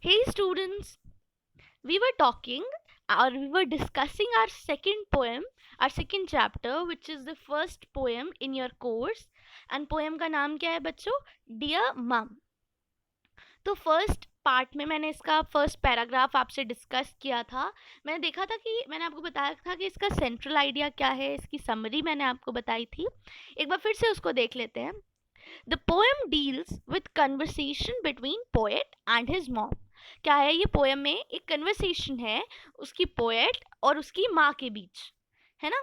Hey students, we were talking or we were discussing our second poem, our second chapter, which is the first poem in your course. And poem का नाम क्या है बच्चों? Dear Mom. तो first part में मैंने इसका first paragraph आपसे डिस्कस किया था। मैंने देखा था कि मैंने आपको बताया था कि इसका सेंट्रल आइडिया क्या है, इसकी समरी मैंने आपको बताई थी। एक बार फिर से उसको देख लेते हैं। The poem deals with conversation between poet and his mom. क्या है ये पोएम में? एक कन्वर्सेशन है उसकी पोएट और उसकी माँ के बीच, है ना।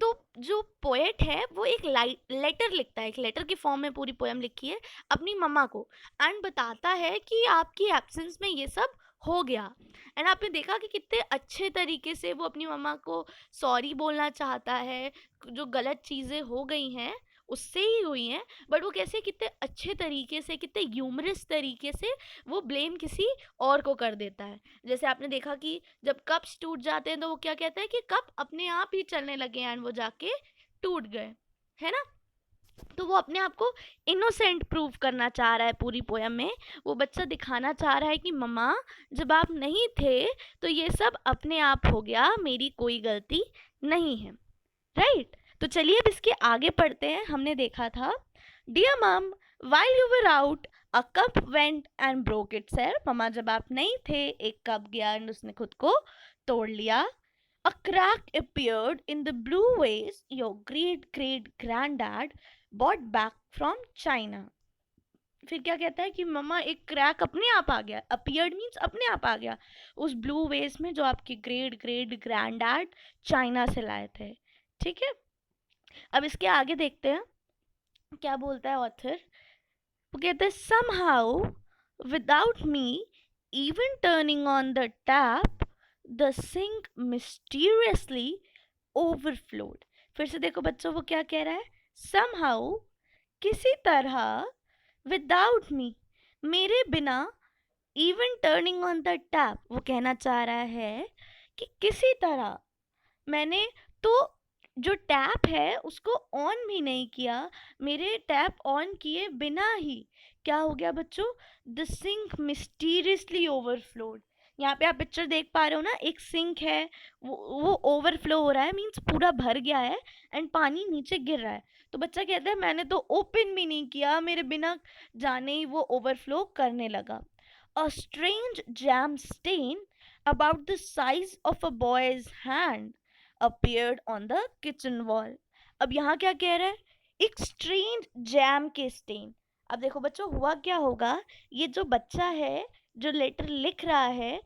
तो जो पोएट है वो एक लेटर लिखता है, एक लेटर की फॉर्म में पूरी पोएम लिखी है अपनी मम्मा को, एंड बताता है कि आपकी एब्सेंस में ये सब हो गया। एंड आपने देखा कि कितने अच्छे तरीके से वो अपनी मम्मा को सॉरी बोलना चाहता है, जो गलत चीज़ें हो गई हैं उससे ही हुई हैं, बट वो कैसे कितने अच्छे तरीके से, कितने ह्यूमरस तरीके से वो ब्लेम किसी और को कर देता है। जैसे आपने देखा कि जब कप्स टूट जाते हैं तो वो क्या कहता है कि कप अपने आप ही चलने लगे एंड वो जाके टूट गए, है ना। तो वो अपने आप को इनोसेंट प्रूव करना चाह रहा है पूरी पोयम में। वो बच्चा दिखाना चाह रहा है कि मम्मा जब आप नहीं थे तो ये सब अपने आप हो गया, मेरी कोई गलती नहीं है, राइट। तो चलिए अब इसके आगे पढ़ते हैं। हमने देखा था dear mum while you were out a cup went and broke itself. मम्मा जब आप नहीं थे एक कप गया एंड उसने खुद को तोड़ लिया। A crack appeared in the blue vase your great great granddad bought back from China. फिर क्या कहता है कि मम्मा एक क्रैक अपने आप आ गया, अपीयर्ड मीन्स अपने आप आ गया उस ब्लू वेस में जो आपके ग्रेट ग्रेट ग्रैंडडैड चाइना से लाए थे। ठीक है, अब इसके आगे देखते हैं क्या बोलता है ऑथर। वो कहते हैं somehow without me even turning on the tap the sink mysteriously overflowed। फिर से देखो बच्चों वो क्या कह रहा है, somehow किसी तरह, without me मेरे बिना, even turning on the tap वो कहना चाह रहा है कि किसी तरह मैंने तो जो टैप है उसको ऑन भी नहीं किया, मेरे टैप ऑन किए बिना ही क्या हो गया बच्चों, द सिंक मिस्टीरियसली ओवरफ्लोड। यहाँ पे आप पिक्चर देख पा रहे हो ना, एक सिंक है, वो ओवरफ्लो हो रहा है, मीन्स पूरा भर गया है एंड पानी नीचे गिर रहा है। तो बच्चा कहता है मैंने तो ओपन भी नहीं किया, मेरे बिना जाने ही वो ओवरफ्लो करने लगा। A strange jam stain about the size of a boy's hand appeared on the kitchen wall। अब यहाँ क्या कह रहा है, एक स्ट्रेंज जैम के स्टेन। अब देखो बच्चों हुआ क्या होगा, ये जो बच्चा है जो लेटर लिख रहा है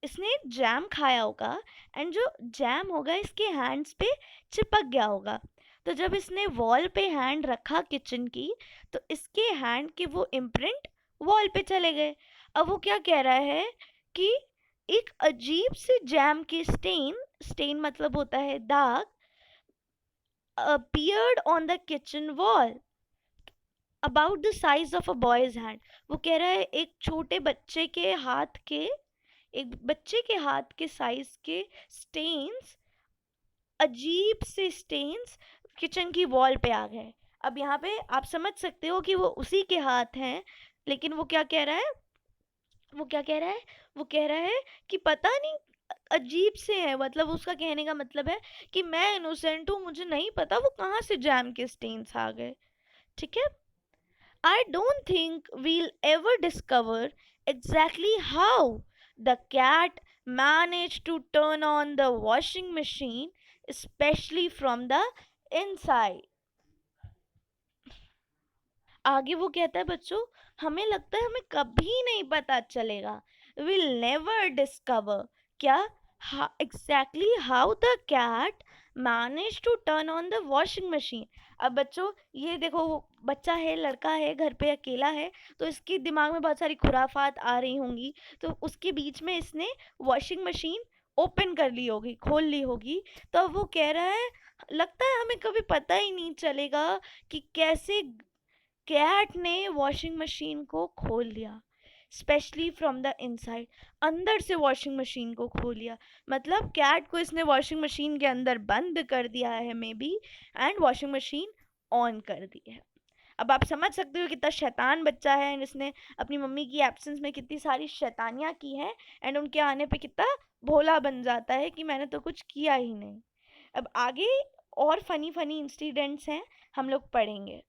इसने जैम खाया होगा एंड जो जैम होगा इसके हैंड्स पे चिपक गया होगा। तो जब इसने वॉल पे हैंड रखा किचन की तो इसके हैंड के वो इम्प्रिंट वॉल पे चले गए। अब वो क्या कह रहा है कि एक अजीब से जैम के स्टेन, स्टेन मतलब होता है दाग, appeared on the kitchen wall about the size of a boy's hand। वो कह रहा है एक छोटे बच्चे के हाथ के, एक बच्चे के हाथ के साइज के स्टेन्स, अजीब से स्टेन्स किचन की वॉल पे आ गए। अब यहाँ पे आप समझ सकते हो कि वो उसी के हाथ हैं, लेकिन वो क्या कह रहा है, वो क्या कह रहा है, वो कह रहा है कि पता नहीं अजीब से है, मतलब उसका कहने का मतलब है कि मैं इनोसेंट हूँ, मुझे नहीं पता वो कहाँ से जैम के स्टेन्स आ गए। ठीक है, I don't think we'll ever discover exactly how the cat managed to turn on the washing machine, especially from the inside। आगे वो कहता है बच्चों, हमें लगता है हमें कभी नहीं पता चलेगा, विल नेवर डिस्कवर क्या, exactly how the cat manage to turn on the washing machine. अब बच्चों ये देखो वो बच्चा है, लड़का है, घर पे अकेला है, तो इसके दिमाग में बहुत सारी खुराफात आ रही होंगी, तो उसके बीच में इसने वॉशिंग मशीन ओपन कर ली होगी, खोल ली होगी। तो अब वो कह रहा है लगता है हमें कभी पता ही नहीं चलेगा कि कैसे कैट ने वॉशिंग मशीन को खोल लिया, स्पेशली फ्रॉम द इनसाइड, अंदर से वॉशिंग मशीन को खोल लिया, मतलब कैट को इसने वॉशिंग मशीन के अंदर बंद कर दिया है may be, and washing machine on कर दी है। अब आप समझ सकते हो कितना शैतान बच्चा है एंड इसने अपनी मम्मी की एब्सेंस में कितनी सारी शैतानियाँ की हैं एंड उनके आने पे कितना भोला बन जाता है कि मैंने तो कुछ किया ही नहीं। अब आगे और फनी फनी इंसिडेंट्स हैं, हम लोग पढ़ेंगे।